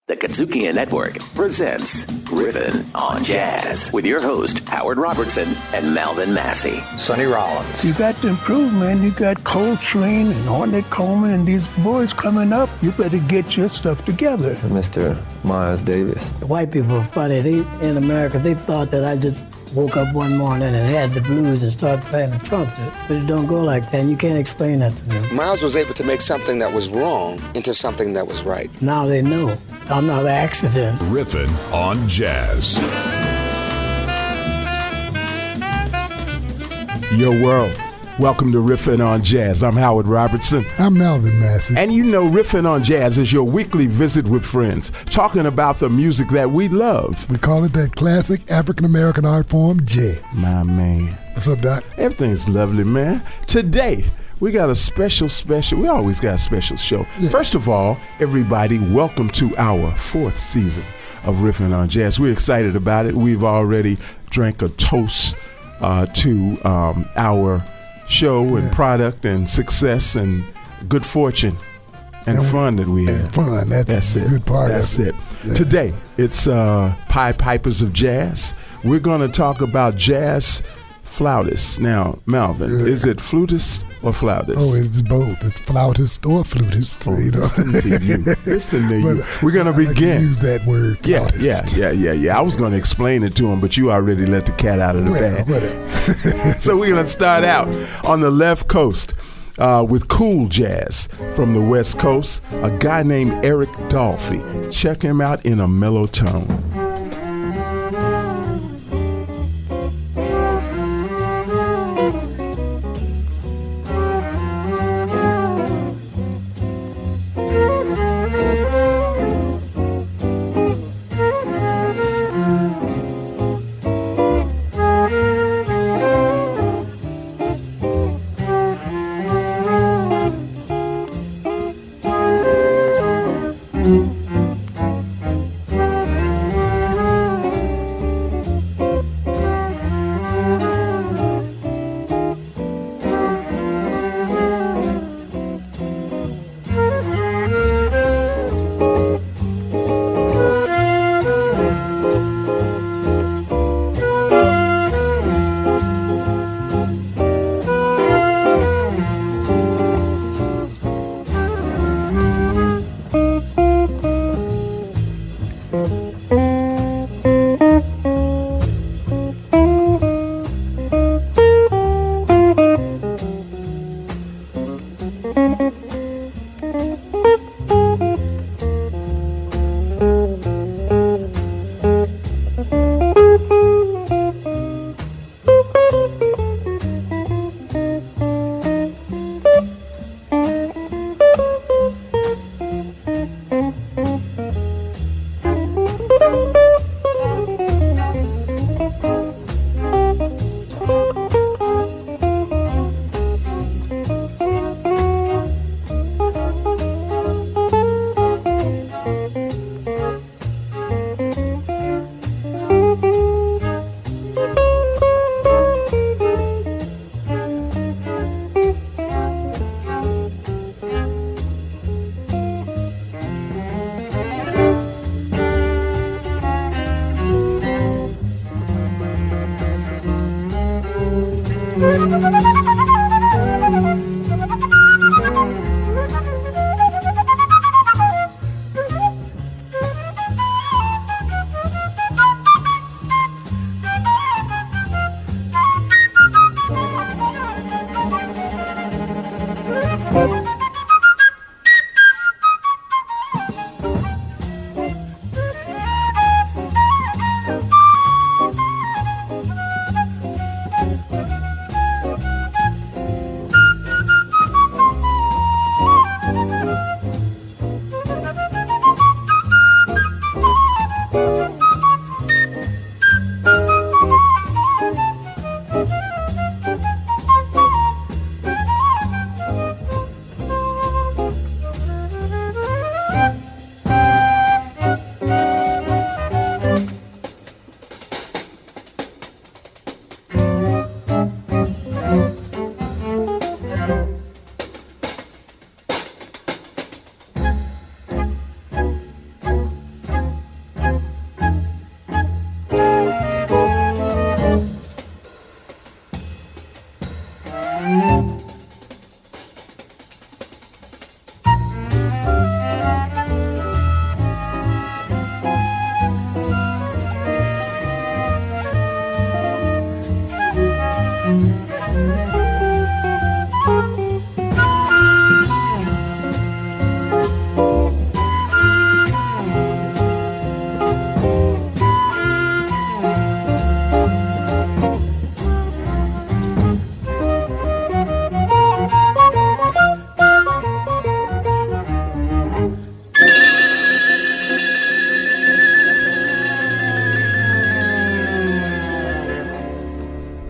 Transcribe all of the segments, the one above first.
The KUDZUKIAN Network presents Riffin' on Jazz with your host, Howard Robertson and Malvin Massey. Sonny Rollins. You got to improve, man. You got Coltrane and Ornette Coleman and these boys coming up. You better get your stuff together. Mr. Miles Davis. The white people are funny. In America, they thought that I just woke up one morning and had the blues and started playing the trumpet. But it don't go like that, and you can't explain that to them. Miles was able to make something that was wrong into something that was right. Now they know. I'm not an accident. Riffin' on Jazz. Yo, world. Welcome to Riffin' on Jazz. I'm Howard Robertson. I'm Malvin Massey. And you know Riffin' on Jazz is your weekly visit with friends, talking about the music that we love. We call it that classic African-American art form, jazz. My man. What's up, Doc? Everything's lovely, man. Today, we got a special, we always got a special show. Yeah. First of all, everybody, welcome to our 4th season of Riffin' on Jazz. We're excited about it. We've already drank a toast to our show and product and success and good fortune and fun that we have. Fun, that's a good part That's of it. Yeah. Today, it's Pied Pipers of Jazz. We're going to talk about jazz flautists. Now, Malvin, is it flutist or flautist? Oh, it's both. It's flautist or flutist. Oh, you know. Listen to you. Listen to you. We're going to begin. Use that word, flautist. Yeah. I was going to explain it to him, but you already let the cat out of the bag. So we're going to start out on the left coast with cool jazz from the west coast, a guy named Eric Dolphy. Check him out in a mellow tone.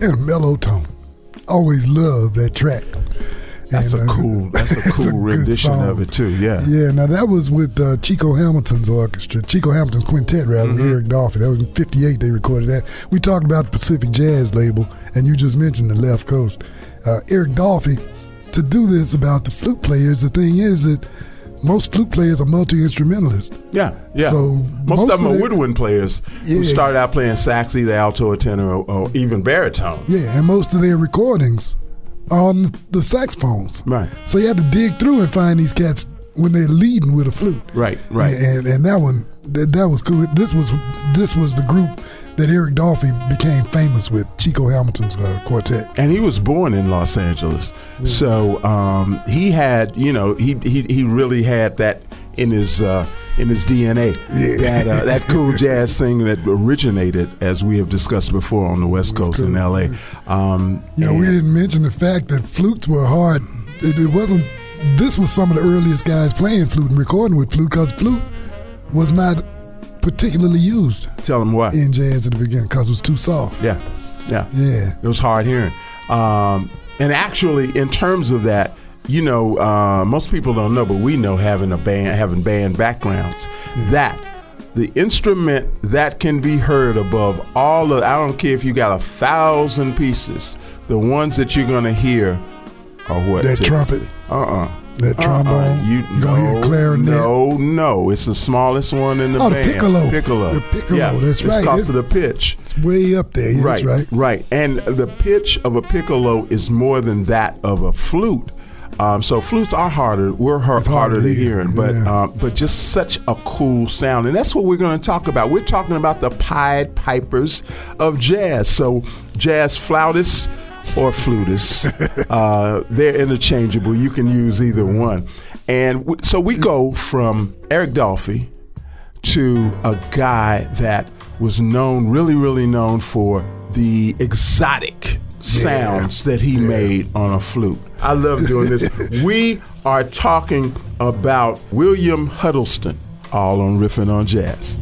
and a mellow tone. Always loved that track. That's a cool rendition of it too. Yeah. Yeah. Now that was with Chico Hamilton's orchestra, Chico Hamilton's quintet, rather, with Eric Dolphy. That was in '58. They recorded that. We talked about the Pacific Jazz label, and you just mentioned the Left Coast. Eric Dolphy. To do this about the flute players, the thing is that most flute players are multi-instrumentalists. Yeah. So most of them are woodwind players who started out playing sax, either alto or tenor, or even baritone. Yeah, and most of their recordings on the saxophones. Right. So you had to dig through and find these cats when they're leading with a flute. Right. And that one, that was cool. This was the group that Eric Dolphy became famous with, Chico Hamilton's quartet. And he was born in Los Angeles. Yeah. So he had, he really had that in his DNA. Yeah. That cool jazz thing that originated, as we have discussed before, on the West Coast in LA. We didn't mention the fact that flutes were hard. It wasn't. This was some of the earliest guys playing flute and recording with flute, because flute was not particularly used. Tell them why. In jazz at the beginning, because it was too soft. Yeah. It was hard hearing. And actually, in terms of that, most people don't know, but we know, having band backgrounds, that the instrument that can be heard above all of, I don't care if you got 1,000 pieces, the ones that you're going to hear are what? That trumpet. That trombone. You gonna hear clarinet. No, it's the smallest one in the band. The piccolo. The piccolo. That's right. It's because of the pitch. It's way up there. Yeah, right. That's right. Right. And the pitch of a piccolo is more than that of a flute. So flutes are harder. We're harder to hear, but just such a cool sound, and that's what we're going to talk about. We're talking about the Pied Pipers of jazz. So jazz flautists or flutists, they're interchangeable. You can use either one. And so we go from Eric Dolphy to a guy that was really known for the exotic sounds that he made on a flute. I love doing this. We are talking about William Huddleston, all on Riffin' on Jazz.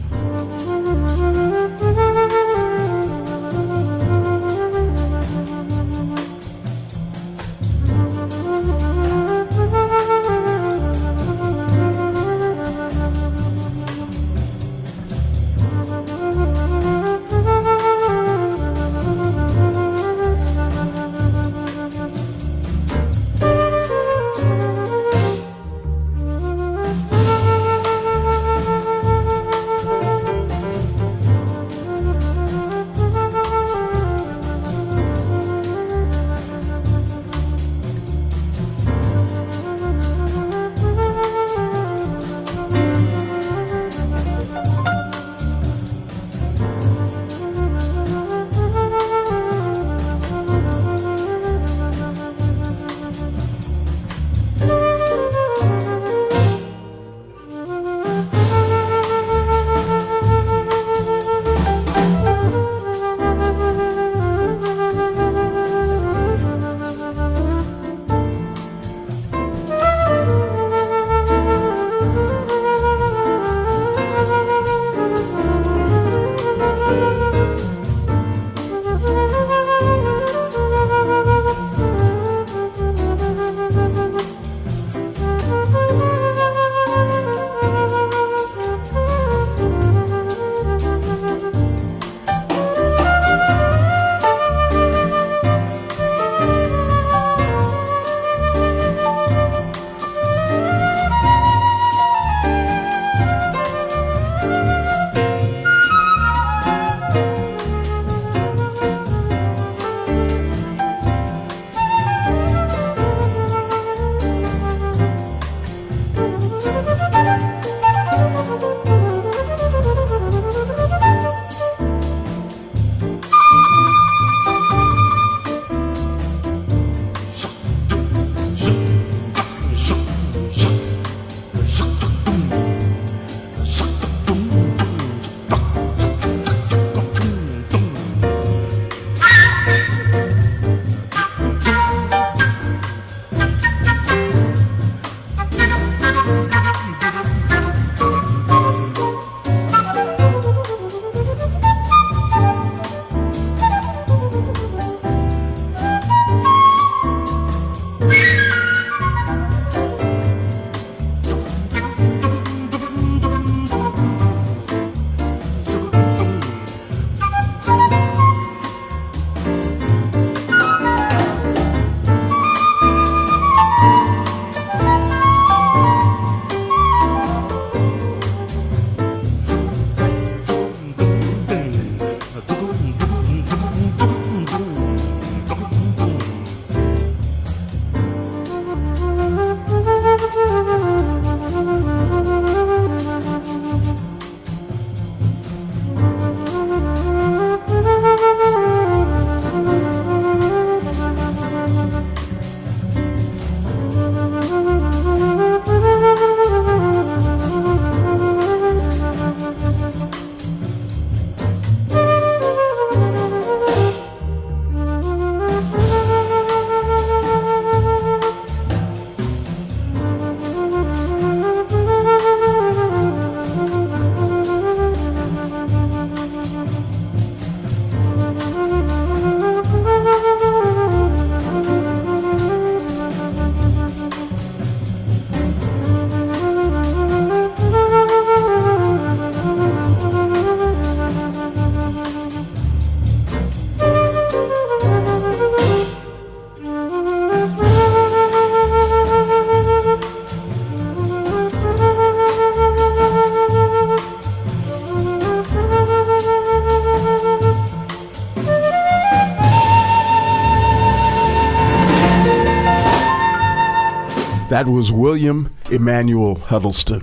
That was William Emmanuel Huddleston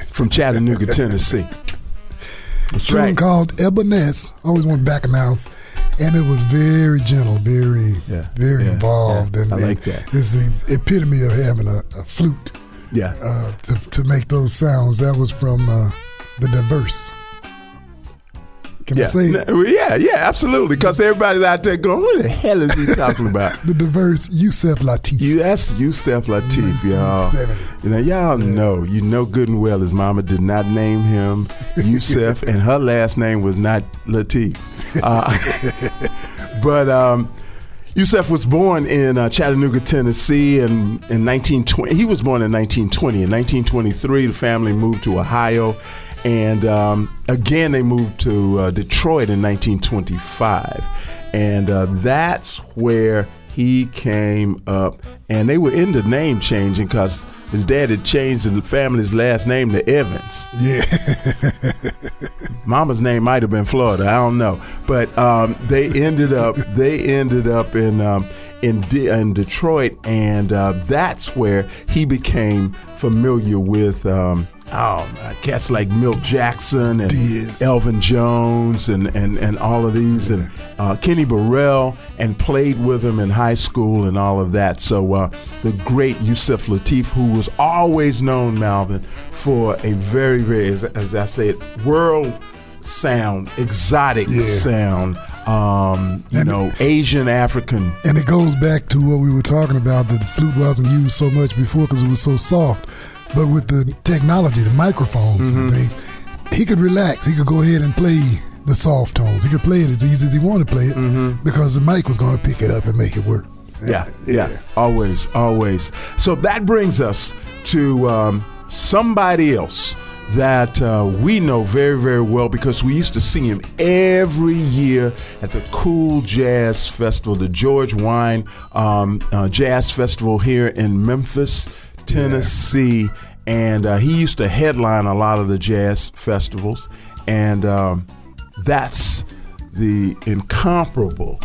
from Chattanooga, Tennessee. That's Tune right. called Ebenezer. Always want back announce, and it was very gentle, very involved. Yeah. And I like that. It's the epitome of having a flute. Yeah. To make those sounds. That was from the Diverse. Can I say it? Yeah, absolutely. Because everybody's out there going, what the hell is he talking about? The Diverse Yusef Lateef. That's Yusef Lateef, y'all. 1970. Y'all know good and well his mama did not name him Yusef, and her last name was not Lateef. But Yusef was born in Chattanooga, Tennessee in 1920. He was born in 1920. In 1923, the family moved to Ohio. And again, they moved to Detroit in 1925. And that's where he came up. And they were into name changing because his dad had changed the family's last name to Evans. Yeah. Mama's name might have been Florida. I don't know. But they ended up in Detroit. And that's where he became familiar with cats like Milt Jackson and Elvin Jones and all of these, and Kenny Burrell, and played with him in high school and all of that. So the great Yusef Lateef, who was always known, Malvin, for a very, very, as I said, world sound, exotic sound, Asian, African. And it goes back to what we were talking about, that the flute wasn't used so much before because it was so soft. But with the technology, the microphones and things, he could relax. He could go ahead and play the soft tones. He could play it as easy as he wanted to play it because the mic was going to pick it up and make it work. Yeah. Always. So that brings us to somebody else that we know very, very well because we used to see him every year at the Cool Jazz Festival, the George Wine Jazz Festival here in Memphis, Tennessee. And he used to headline a lot of the jazz festivals. And that's the incomparable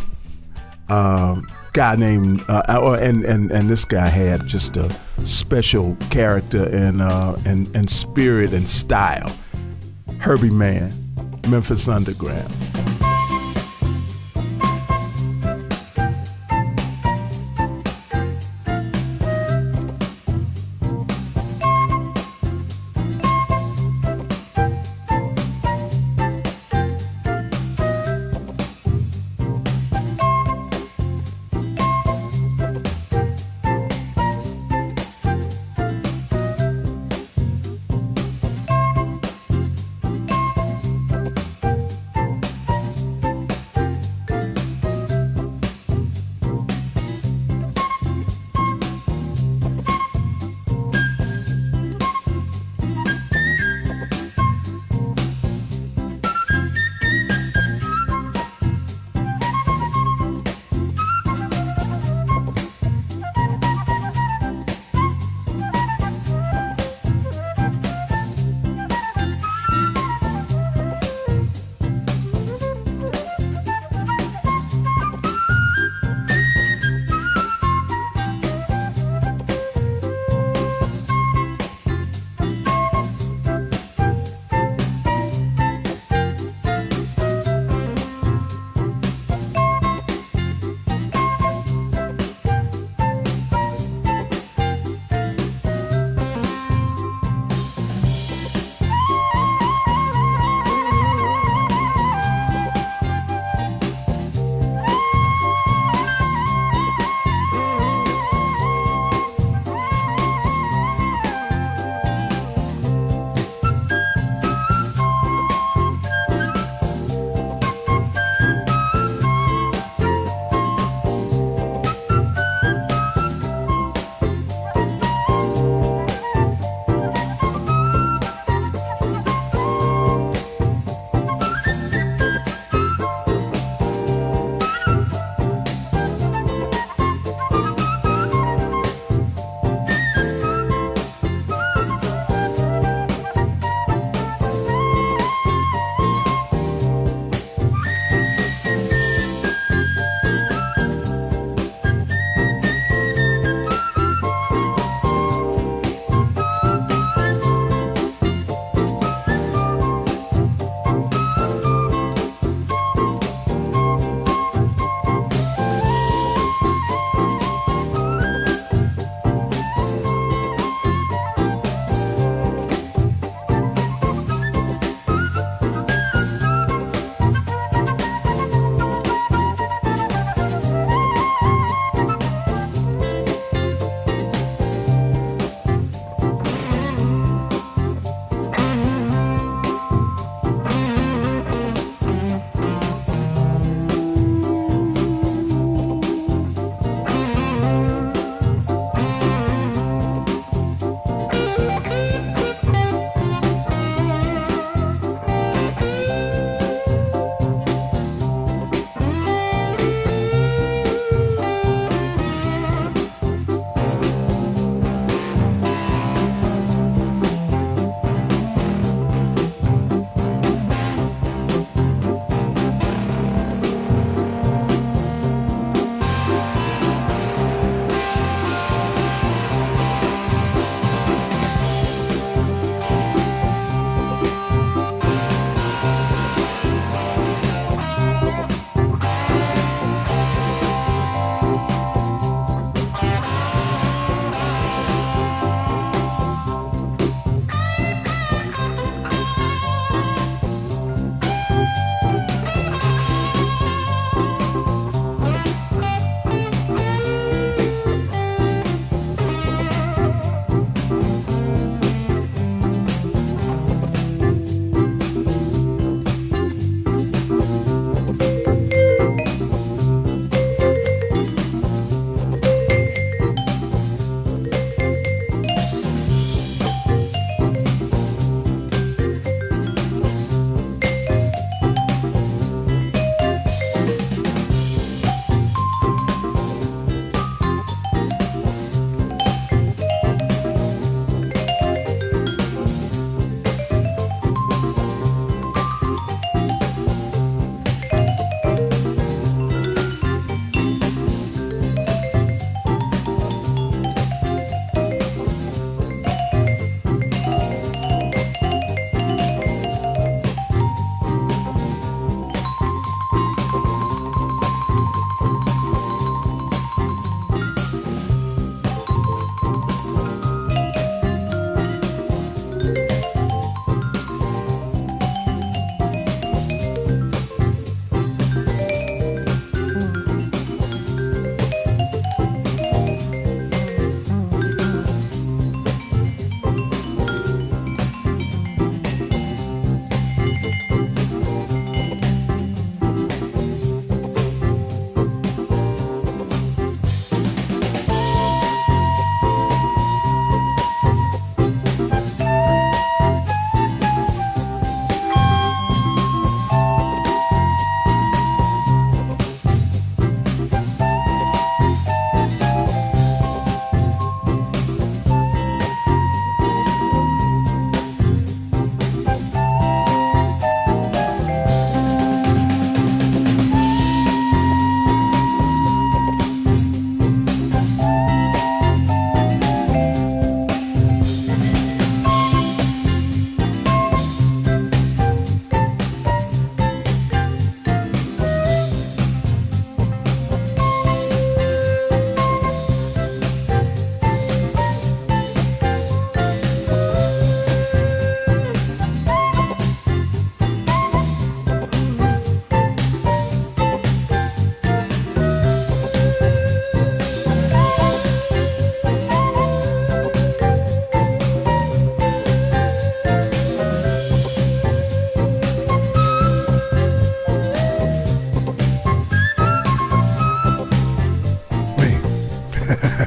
guy named, and this guy had just a special character and spirit and style. Herbie Mann, Memphis Underground.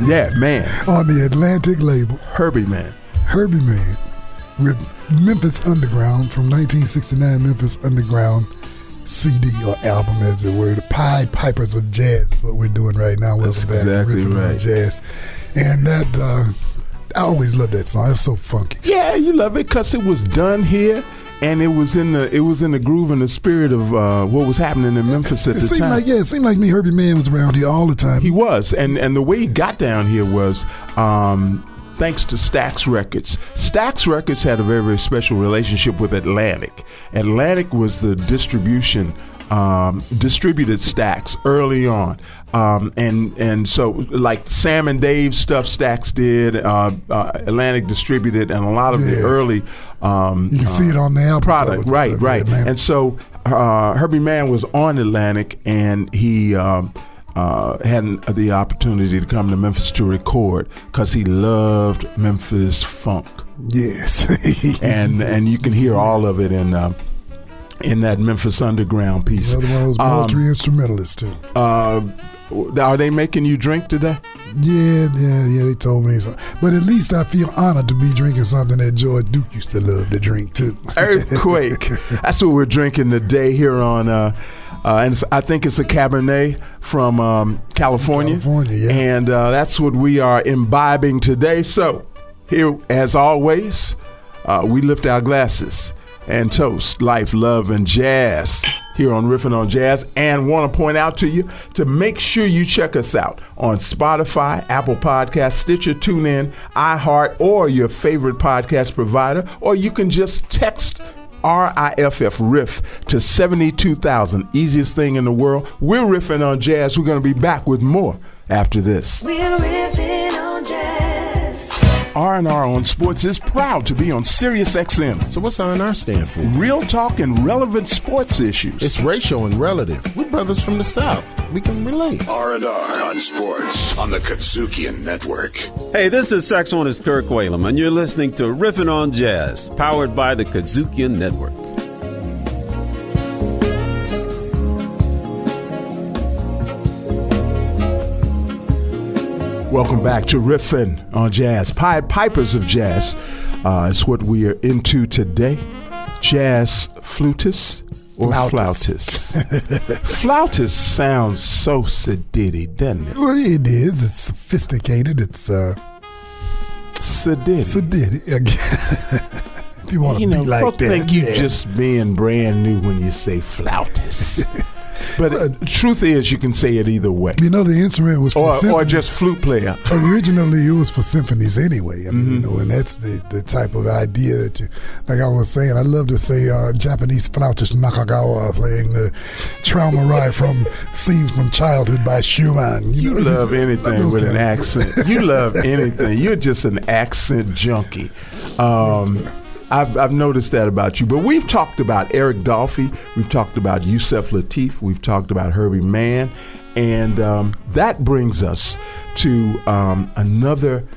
Yeah, Mann. On the Atlantic label. Herbie Mann. Herbie Mann with Memphis Underground from 1969 Memphis Underground CD or album, as it were. The Pied Pipers of Jazz is what we're doing right now. That's exactly right. Jazz. And that, I always loved that song. It's so funky. Yeah, you love it because it was done here. And it was in the groove and the spirit of what was happening in Memphis at the time. It seemed like me, Herbie Mann was around here all the time. He was, and the way he got down here was thanks to Stax Records. Stax Records had a very, very special relationship with Atlantic. Atlantic was the distributed Stax early on. And so like Sam and Dave's stuff Stax did, Atlantic distributed, and a lot of the early you can see it on the album product, right. And so Herbie Mann was on Atlantic, and he had the opportunity to come to Memphis to record because he loved Memphis funk. Yes. and you can hear all of it in that Memphis Underground piece. Another one of those multi-instrumentalists too. Are they making you drink today? Yeah, they told me so. But at least I feel honored to be drinking something that George Duke used to love to drink too. Earthquake. That's what we're drinking today here on, and I think it's a Cabernet from California. Yeah. And that's what we are imbibing today. So here, as always, we lift our glasses and toast life, love, and jazz here on Riffin' on Jazz. And want to point out to you to make sure you check us out on Spotify, Apple Podcasts, Stitcher, TuneIn, iHeart, or your favorite podcast provider. Or you can just text RIFF, Riff, to 72,000. Easiest thing in the world. We're Riffin' on Jazz. We're going to be back with more after this. We're Riffin' on Jazz. R&R on Sports is proud to be on Sirius XM. So what's R&R stand for? Real talk and relevant sports issues. It's racial and relative. We're brothers from the South. We can relate. R&R on Sports on the KUDZUKIAN Network. Hey, this is saxophonist Kirk Whalum, and you're listening to Riffin' on Jazz, powered by the KUDZUKIAN Network. Welcome back to Riffin' on Jazz. Pied Pipers of Jazz is what we are into today. Jazz flutists or flautists? Flautist sounds so sedity, doesn't it? Well, it is. It's sophisticated. It's sedity. If you want to be like folk that. think you just being brand new when you say flautist. But truth is, you can say it either way. You know, the instrument was for or just flute player. Originally, it was for symphonies anyway. I mean, and that's the type of idea that you, like I was saying, I love to say Japanese flautist Nakagawa playing the trauma ride from Scenes from Childhood by Schumann. You love anything with an accent. You love anything. You're just an accent junkie. I've noticed that about you. But we've talked about Eric Dolphy. We've talked about Yusef Lateef. We've talked about Herbie Mann. And that brings us to another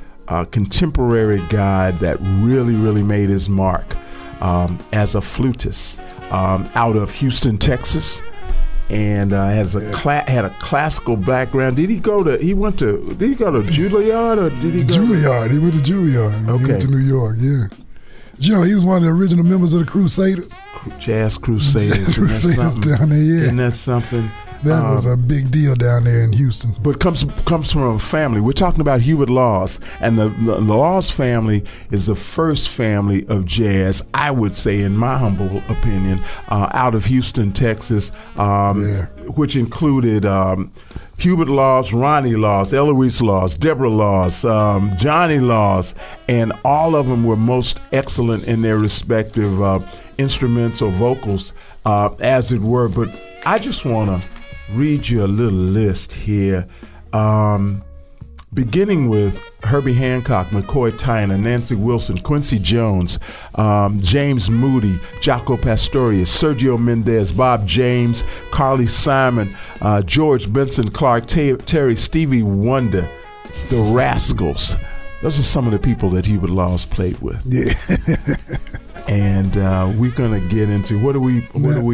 contemporary guy that really, really made his mark as a flutist out of Houston, Texas. And had a classical background. Did he go to Juilliard or did he go Juilliard? He went to Juilliard. Okay. He went to New York, yeah. You know, he was one of the original members of the Crusaders. Jazz Crusaders. Crusaders down there, yeah. Isn't that something? That was a big deal down there in Houston. But comes from a family. We're talking about Hubert Laws, and the Laws family is the first family of jazz, I would say, in my humble opinion, out of Houston, Texas, which included Hubert Laws, Ronnie Laws, Eloise Laws, Deborah Laws, Johnny Laws, and all of them were most excellent in their respective instruments or vocals, as it were. But I just want to read you a little list here, beginning with Herbie Hancock, McCoy Tyner, Nancy Wilson, Quincy Jones, James Moody, Jaco Pastorius, Sergio Mendez, Bob James, Carly Simon, George Benson Clark, Terry Stevie Wonder, the Rascals. Those are some of the people that Hubert Laws played with. Yeah. And we're gonna get into what are we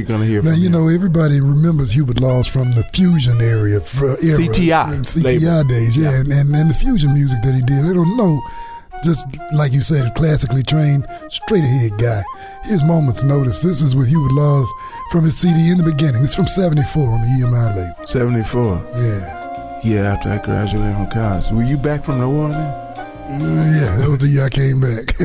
gonna hear now, from you know, everybody remembers Hubert Laws from the fusion era CTI days, and the fusion music that he did. They don't know, just like you said, a classically trained, straight ahead guy. Here's Moments Notice. This is with Hubert Laws from his CD In the Beginning. It's from 74 on the EMI label. 74. Yeah, after I graduated from college. Were you back from the war then? Yeah, that was the year I came back.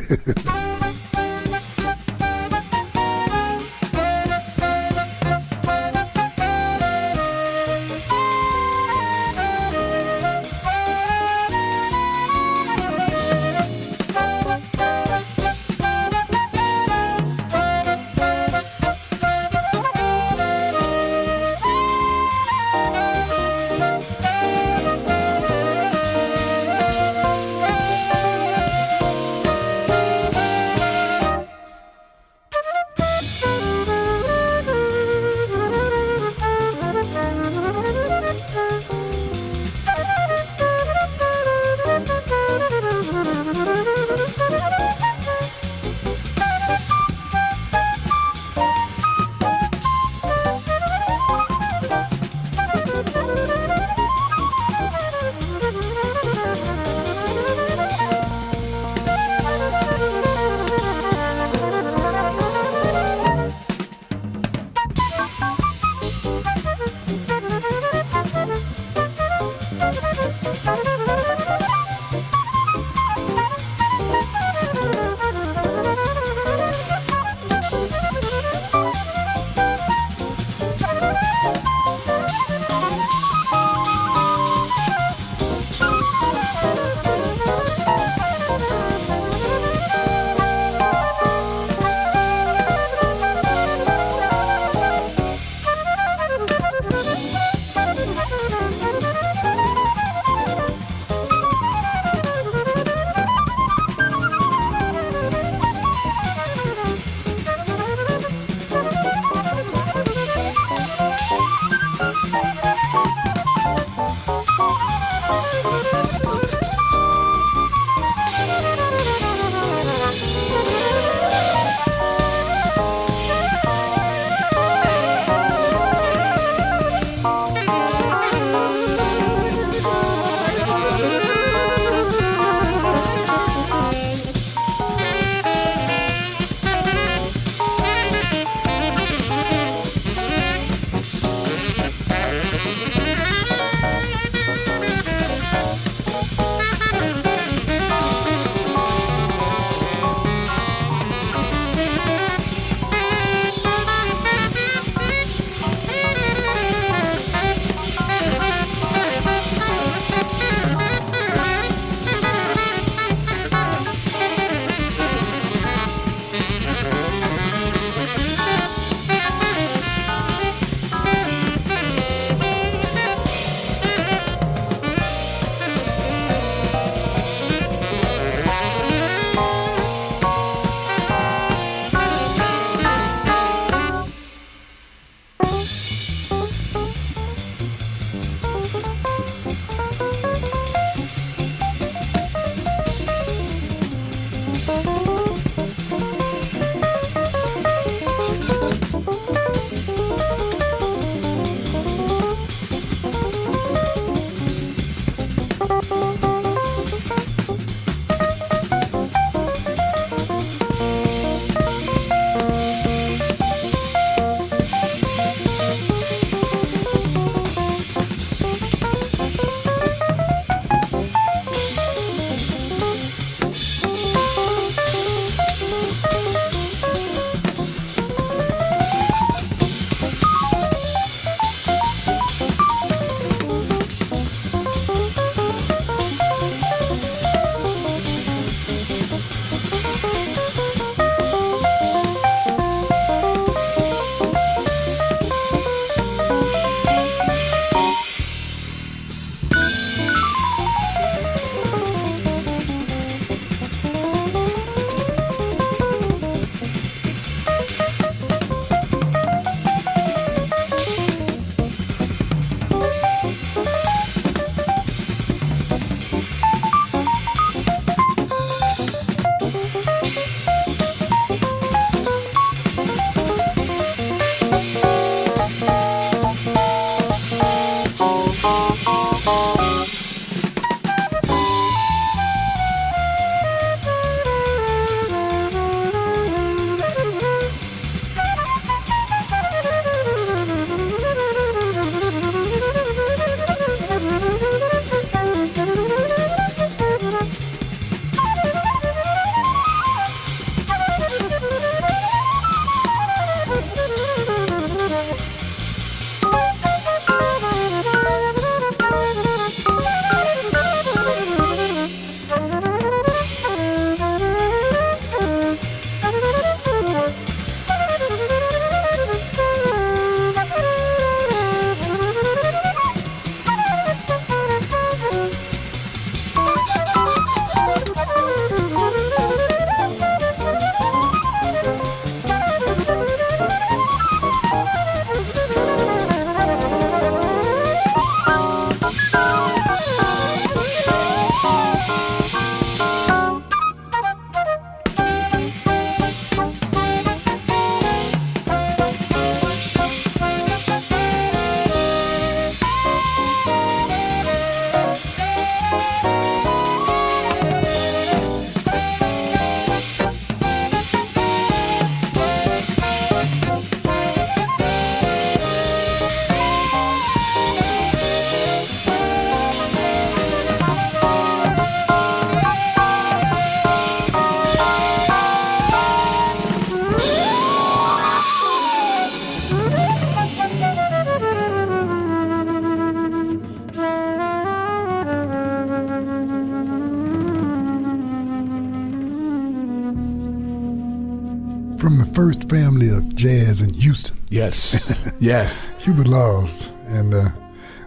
first family of jazz in Houston. Yes, yes. Hubert Laws. And that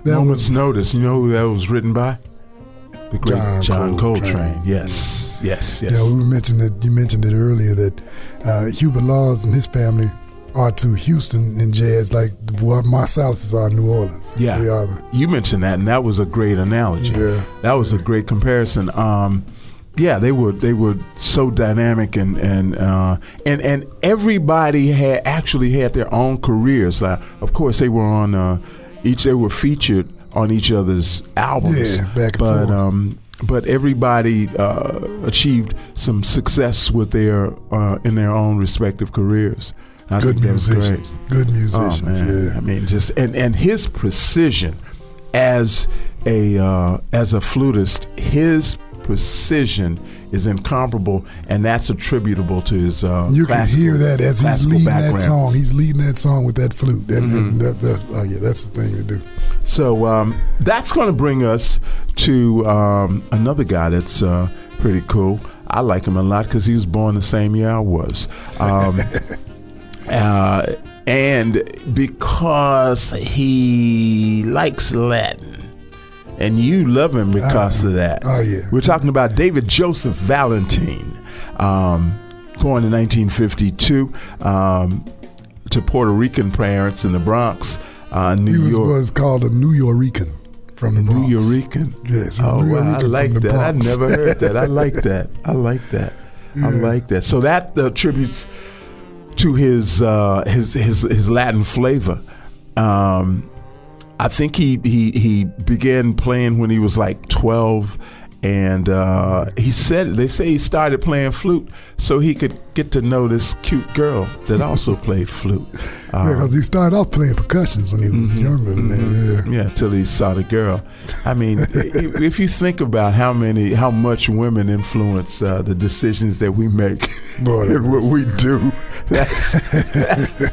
Moment's Notice. You know who that was written by? The great John Coltrane. Yes, yes, yes. Yeah, we mentioned it. You mentioned it earlier that Hubert Laws and his family are to Houston in jazz like what Marsalis are in New Orleans. Yeah, they are. You mentioned that, and that was a great analogy. Yeah, that was a great comparison. Yeah, they were so dynamic, and everybody actually had their own careers. Of course, they were on they were featured on each other's albums. Yeah, back and forth. But everybody achieved some success with in their own respective careers. I Good think that was musicians. great. Good musicians. Oh, man. Yeah. I mean, just and his precision as a flutist, his precision is incomparable, and that's attributable to his you can hear that as he's leading background. that song. He's leading that song with that flute. And that's the thing to do. So that's going to bring us to another guy that's pretty cool. I like him a lot because he was born the same year I was. And because he likes Latin. And you love him because of that. Oh, yeah. We're talking about David Joseph Valentin, born in 1952 to Puerto Rican parents in the Bronx, New York. He was called a New Yorican from the Bronx. New Yorican? Yes. Oh, wow. I like that. I never heard that. I like that. I like that. Yeah. I like that. So that attributes to his Latin flavor. I think he began playing when he was like 12, and they say he started playing flute so he could get to know this cute girl that also played flute. Because he started off playing percussions when he was younger than that. Yeah, till he saw the girl. I mean, if you think about how much women influence the decisions that we make and what we do,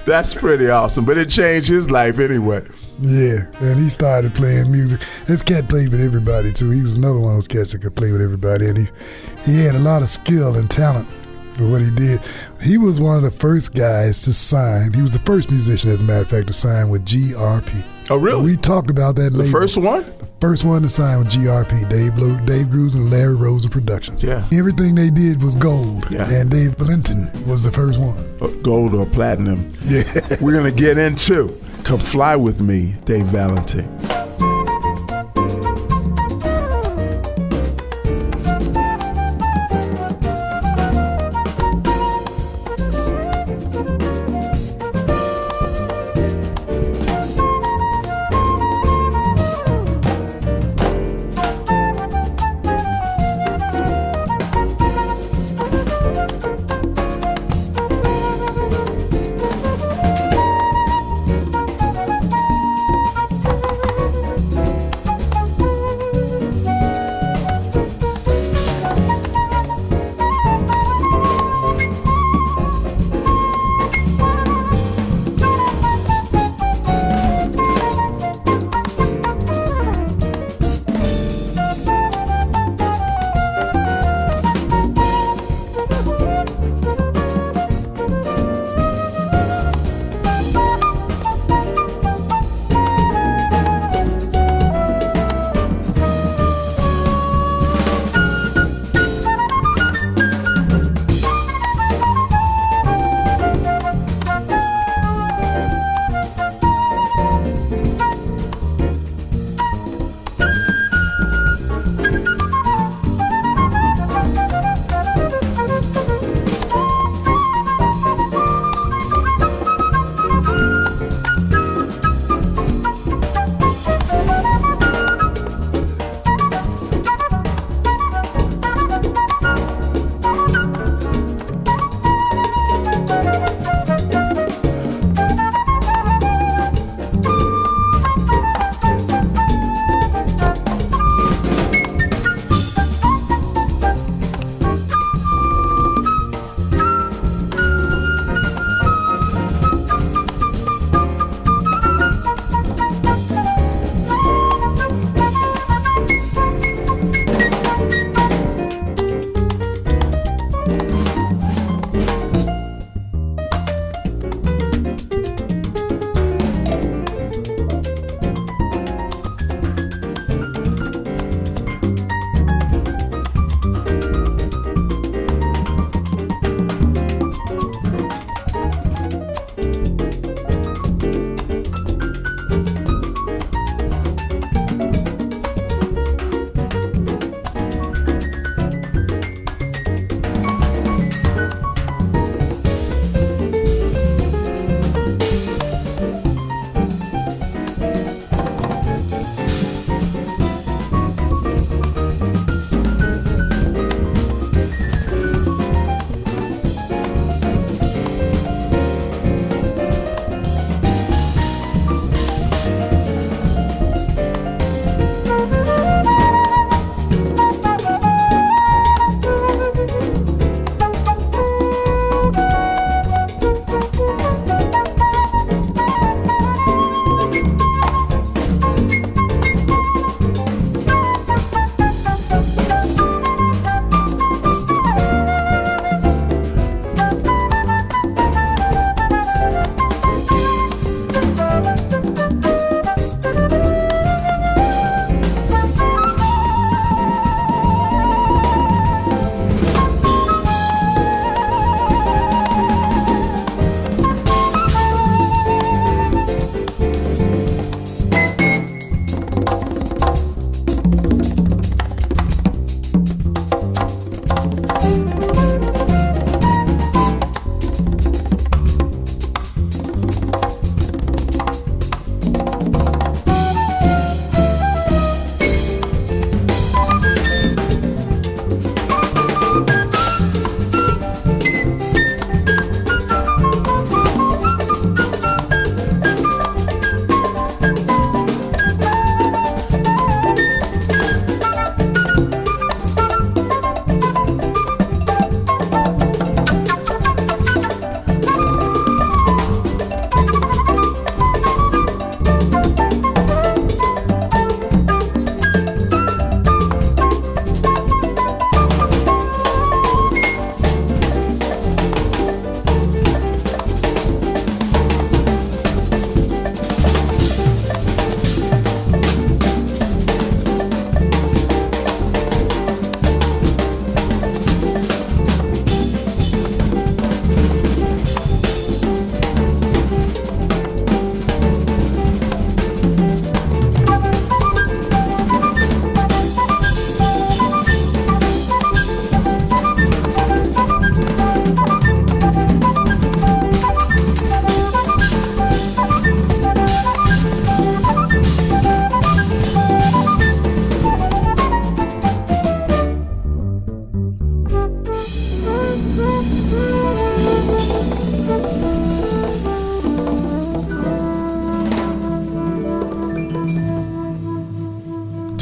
that's pretty awesome. But it changed his life anyway. Yeah, and he started playing music. This cat played with everybody too. He was another one of those cats that could play with everybody, and he had a lot of skill and talent for what he did. He was one of the first guys to sign. He was the first musician, as a matter of fact, to sign with GRP. Oh, really? We talked about that later. The first one? The first one to sign with GRP, Dave Grooves and Larry Rosen Productions. Yeah. Everything they did was gold, yeah. And Dave Valentin was the first one. Gold or platinum. Yeah. We're going to get into Come Fly With Me, Dave Valentin.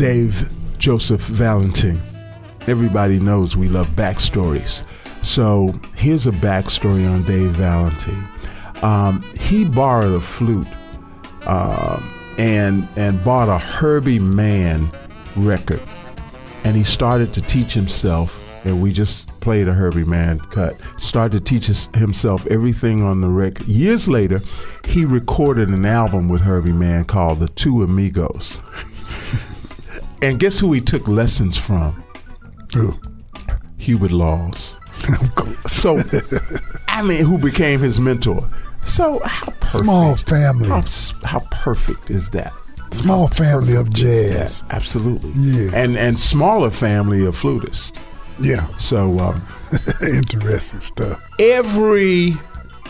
Dave Joseph Valentin. Everybody knows we love backstories. So here's a backstory on Dave Valentin. He borrowed a flute and bought a Herbie Mann record. And he started to teach himself, and we just played a Herbie Mann cut, started to teach himself everything on the record. Years later, he recorded an album with Herbie Mann called The Two Amigos. And guess who he took lessons from? Who? Hubert Laws. Of course. So, I mean, who became his mentor. So, how perfect. Small family. How perfect is that? Small family of jazz. Absolutely. Yeah. And smaller family of flautists. Yeah. So, interesting stuff. Every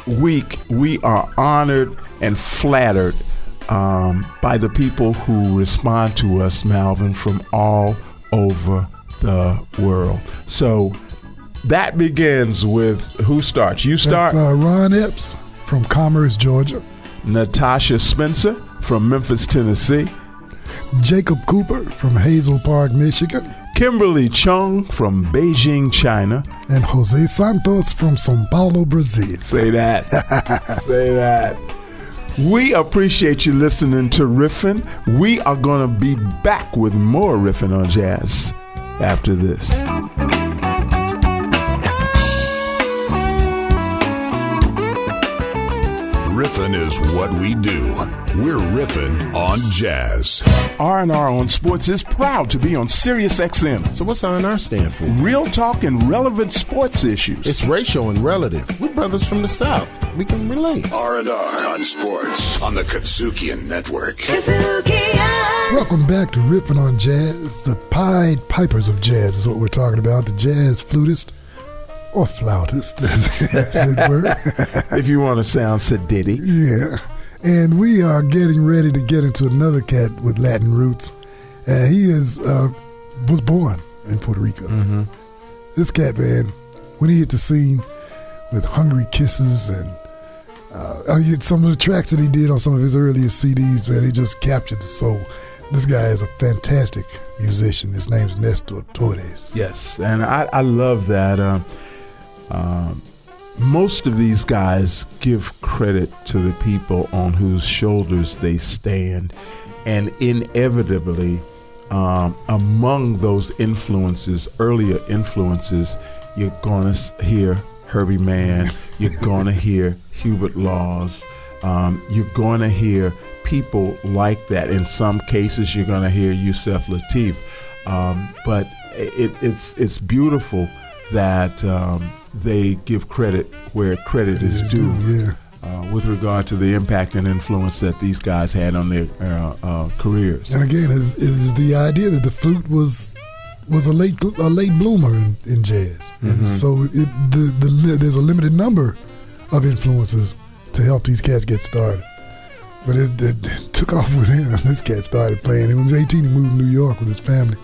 week, we are honored and flattered by the people who respond to us, Malvin, from all over the world. So that begins with who starts? You start. That's Ron Epps from Commerce, Georgia. Natasha Spencer from Memphis, Tennessee. Jacob Cooper from Hazel Park, Michigan. Kimberly Chung from Beijing, China. And Jose Santos from Sao Paulo, Brazil. Say that. Say that. We appreciate you listening to Riffin. We are going to be back with more Riffin on Jazz after this. Riffin is what we do. We're riffing on jazz. R&R on Sports is proud to be on Sirius XM. So what's R&R stand for? Real talk and relevant sports issues. It's racial and relative. We're brothers from the South. We can relate. R&R on Sports on the KUDZUKIAN Network. KUDZUKIAN. Welcome back to Riffin' on Jazz. The Pied Pipers of Jazz is what we're talking about. The jazz flutist. Or flautist, as it were. If you want to sound sedity. Yeah. And we are getting ready to get into another cat with Latin roots. He was born in Puerto Rico. Mm-hmm. This cat, man, when he hit the scene with Hungry Kisses and some of the tracks that he did on some of his earliest CDs, man, he just captured the soul. This guy is a fantastic musician. His name's Nestor Torres. Yes, and I love that. Most of these guys give credit to the people on whose shoulders they stand, and inevitably, among those influences, earlier influences, you're going to hear Herbie Mann, you're going to hear Hubert Laws, you're going to hear people like that. In some cases, you're going to hear Yusef Lateef, but it's beautiful that they give credit where credit is due. Yeah. With regard to the impact and influence that these guys had on their careers. And again, is the idea that the flute was a late bloomer in jazz, and so there's a limited number of influences to help these cats get started. But it took off with him. This cat started playing. When he was 18, he moved to New York with his family.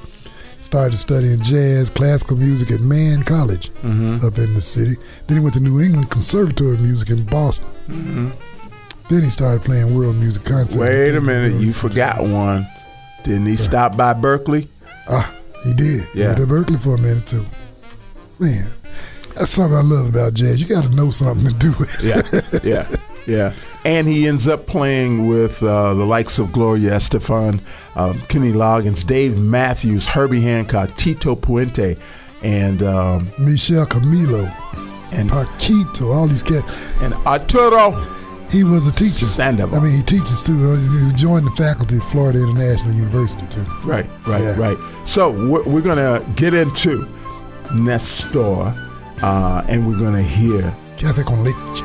Started studying jazz, classical music at Mann College up in the city. Then he went to New England Conservatory of Music in Boston. Then he started playing world music concerts. Wait a minute, you forgot one. Didn't he stop by Berkeley? He did. Yeah. He went to Berkeley for a minute too. Man, that's something I love about jazz. You got to know something to do it. Yeah. And he ends up playing with the likes of Gloria Estefan, Kenny Loggins, Dave Matthews, Herbie Hancock, Tito Puente, and Michel Camilo, and Paquito, all these cats. And Arturo. He was a teacher. Sandoval. I mean, he teaches too. He joined the faculty of Florida International University too. Right. So we're going to get into Nestor, and we're going to hear Café con Leche.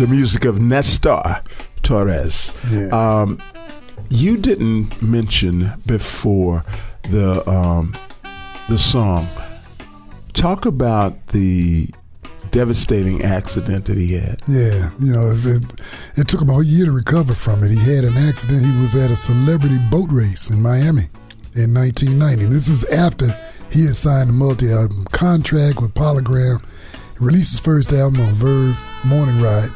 the music of Nestor Torres. Yeah. You didn't mention before the song. Talk about the devastating accident that he had. Yeah, it took him a year to recover from it. He had an accident. He was at a celebrity boat race in Miami in 1990. This is after he had signed a multi-album contract with Polygram. He released his first album on Verve, Morning Ride.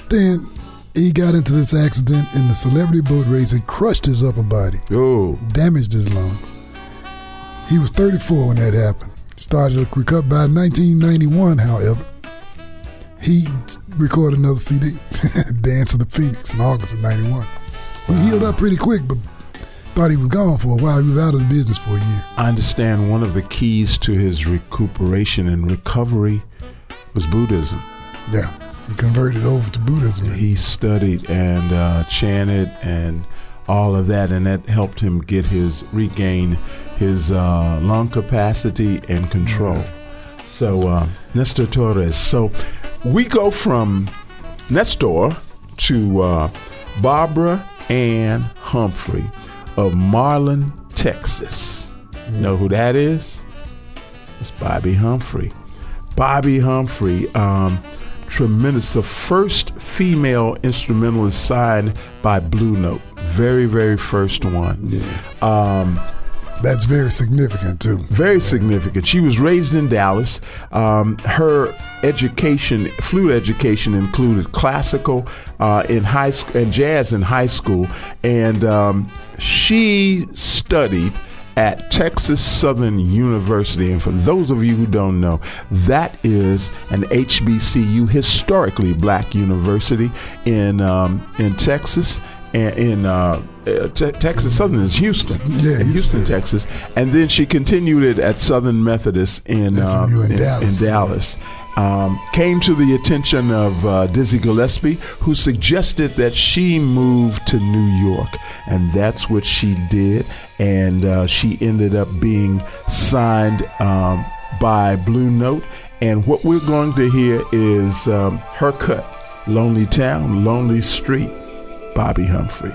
Then he got into this accident in the celebrity boat race. It crushed his upper body. Oh. Damaged his lungs. He was 34 when that happened. Started to recover by 1991, however. He recorded another CD, Dance of the Phoenix, in August of 91. He healed up pretty quick, but thought he was gone for a while. He was out of the business for a year. I understand one of the keys to his recuperation and recovery was Buddhism. Yeah, he converted over to Buddhism. He studied and chanted and all of that, and that helped him regain his lung capacity and control. Yeah. So, Nestor Torres. So, we go from Nestor to Barbara Ann Humphrey of Marlin, Texas. You know who that is? It's Bobbi Humphrey. Bobbi Humphrey, tremendous. The first female instrumentalist signed by Blue Note. Very, very first one. Yeah. That's very significant, too. Very significant. She was raised in Dallas. Her education, flute education, included classical in high school and jazz in high school. And she studied at Texas Southern University. And for those of you who don't know, that is an HBCU, historically black university in Texas. And in Texas Southern is Houston, Houston, Texas, and then she continued it at Southern Methodist in Dallas. Came to the attention of Dizzy Gillespie, who suggested that she move to New York, and that's what she did. And she ended up being signed by Blue Note. And what we're going to hear is her cut, "Lonely Town, Lonely Street." Bobbi Humphrey.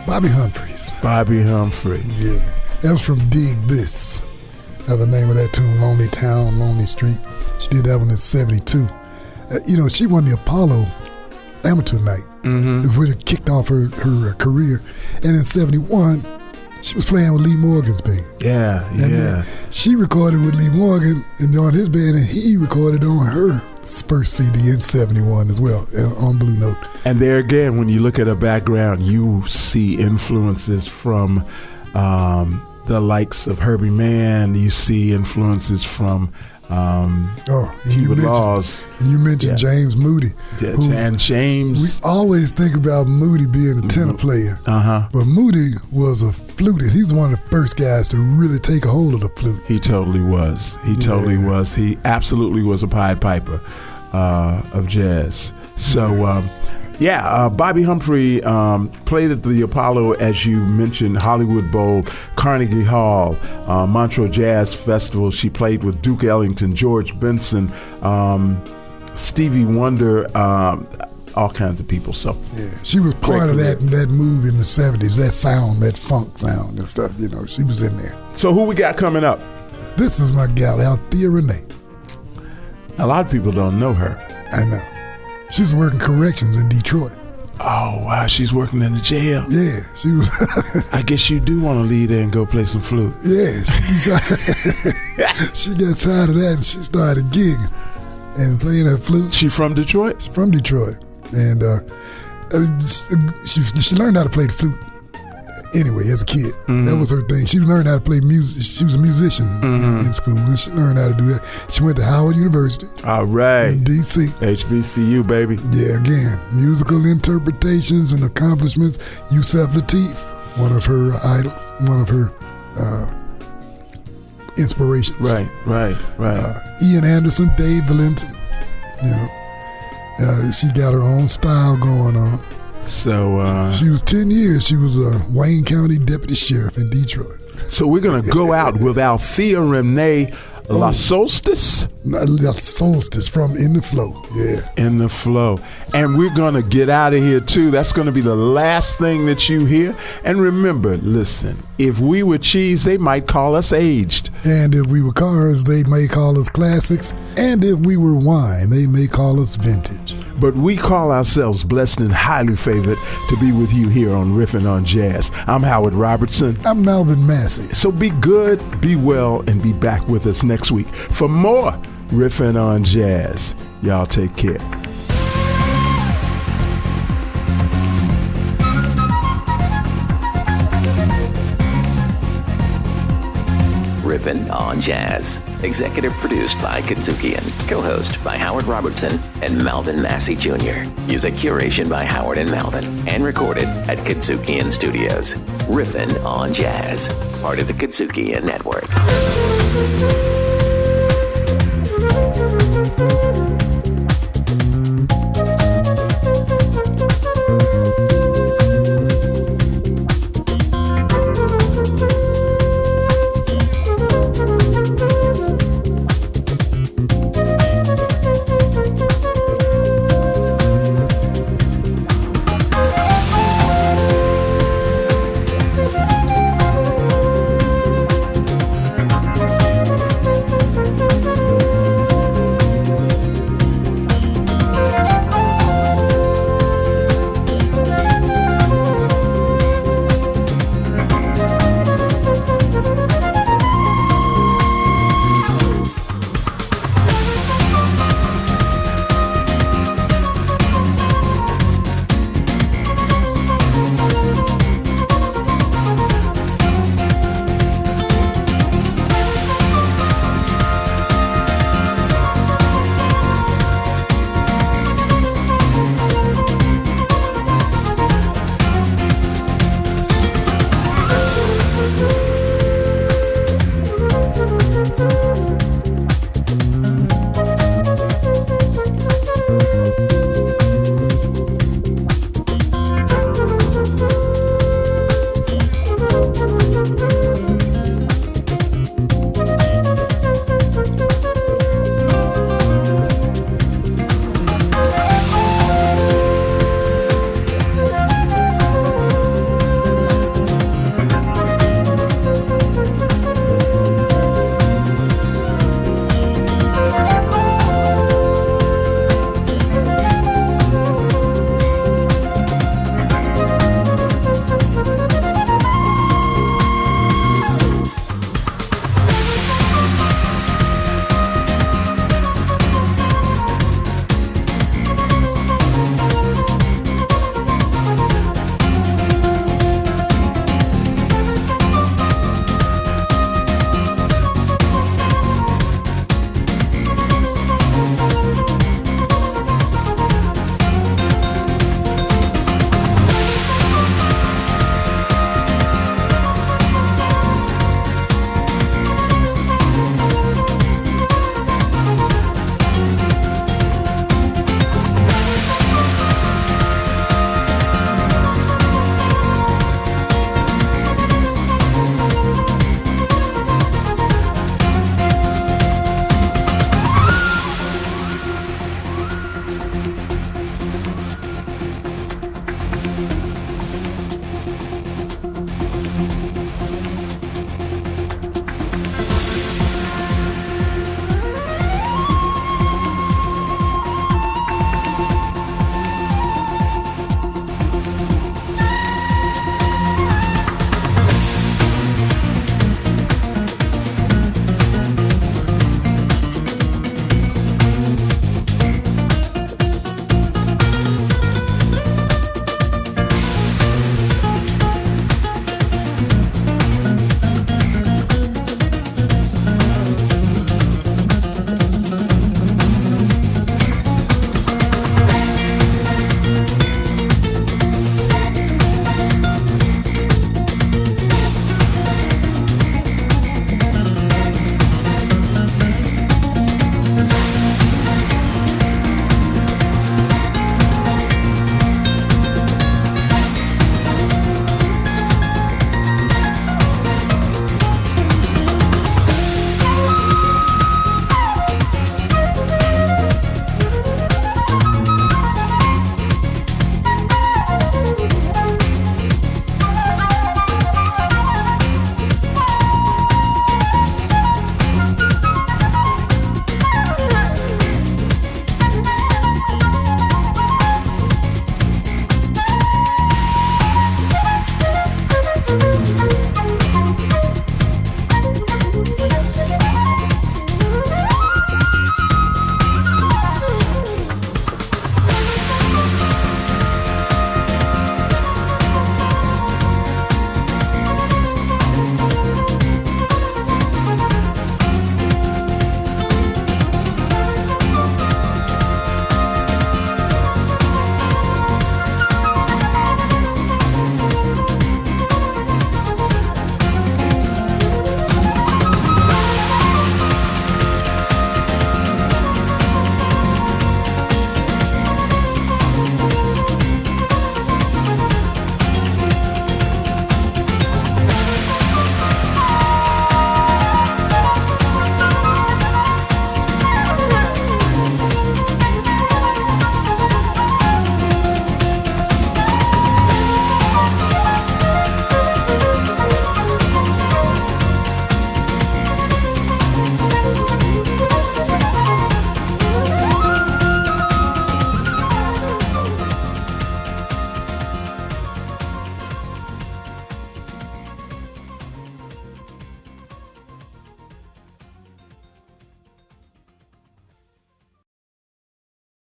Bobbi Humphreys. Bobbi Humphrey. Yeah. That was from Dig This. That's the name of that tune, Lonely Town, Lonely Street. She did that one in 72. She won the Apollo Amateur Night. Mm-hmm. When it kicked off her career. And in 71, she was playing with Lee Morgan's band. Yeah. Then she recorded with Lee Morgan and on his band, and he recorded on her first CD in 71 as well, on Blue Note. And there again, when you look at her background, you see influences from the likes of Herbie Mann. You see influences from Cuban Laws. And you mentioned James Moody. And James. We always think about Moody being a tenor player. But Moody was a flutist. He was one of the first guys to really take a hold of the flute. He totally was. He absolutely was a Pied Piper of jazz. So, Bobbi Humphrey played at the Apollo, as you mentioned, Hollywood Bowl, Carnegie Hall, Montreux Jazz Festival. She played with Duke Ellington, George Benson, Stevie Wonder, all kinds of people. So she was part of that move in the 70s, that sound, that funk sound and stuff. She was in there. So who we got coming up? This is my gal, Althea Rene. A lot of people don't know her. I know. She's working corrections in Detroit. Oh, wow. She's working in the jail. Yeah, she was. I guess you do want to leave there and go play some flute. Yeah, she got tired of that and she started gigging and playing her flute. She from Detroit? She's from Detroit. And she learned how to play the flute anyway as a kid. Mm-hmm. That was her thing. She learned how to play music. She was a musician in school, and she learned how to do that. She went to Howard University. All right. In D.C. HBCU, baby. Yeah, again, musical interpretations and accomplishments. Yusef Lateef, one of her idols, one of her inspirations. Right. Ian Anderson, Dave Valentin. She got her own style going on. So she was 10 years. She was a Wayne County deputy sheriff in Detroit. So we're gonna go out with Althea Rene, La Solstice. La Solstice from In the Flow. Yeah, In the Flow. And we're gonna get out of here too. That's gonna be the last thing that you hear. And remember, listen, if we were cheese, they might call us aged. And if we were cars, they may call us classics. And if we were wine, they may call us vintage. But we call ourselves blessed and highly favored to be with you here on Riffin' on Jazz. I'm Howard Robertson. I'm Malvin Massey. So be good, be well, and be back with us next week for more Riffin' on Jazz. Y'all take care. Riffin' on Jazz. Executive produced by KUDZUKIAN. Co-host by Howard Robertson and Malvin Massey Jr. Music curation by Howard and Malvin. And recorded at KUDZUKIAN Studios. Riffin' on Jazz. Part of the KUDZUKIAN Network.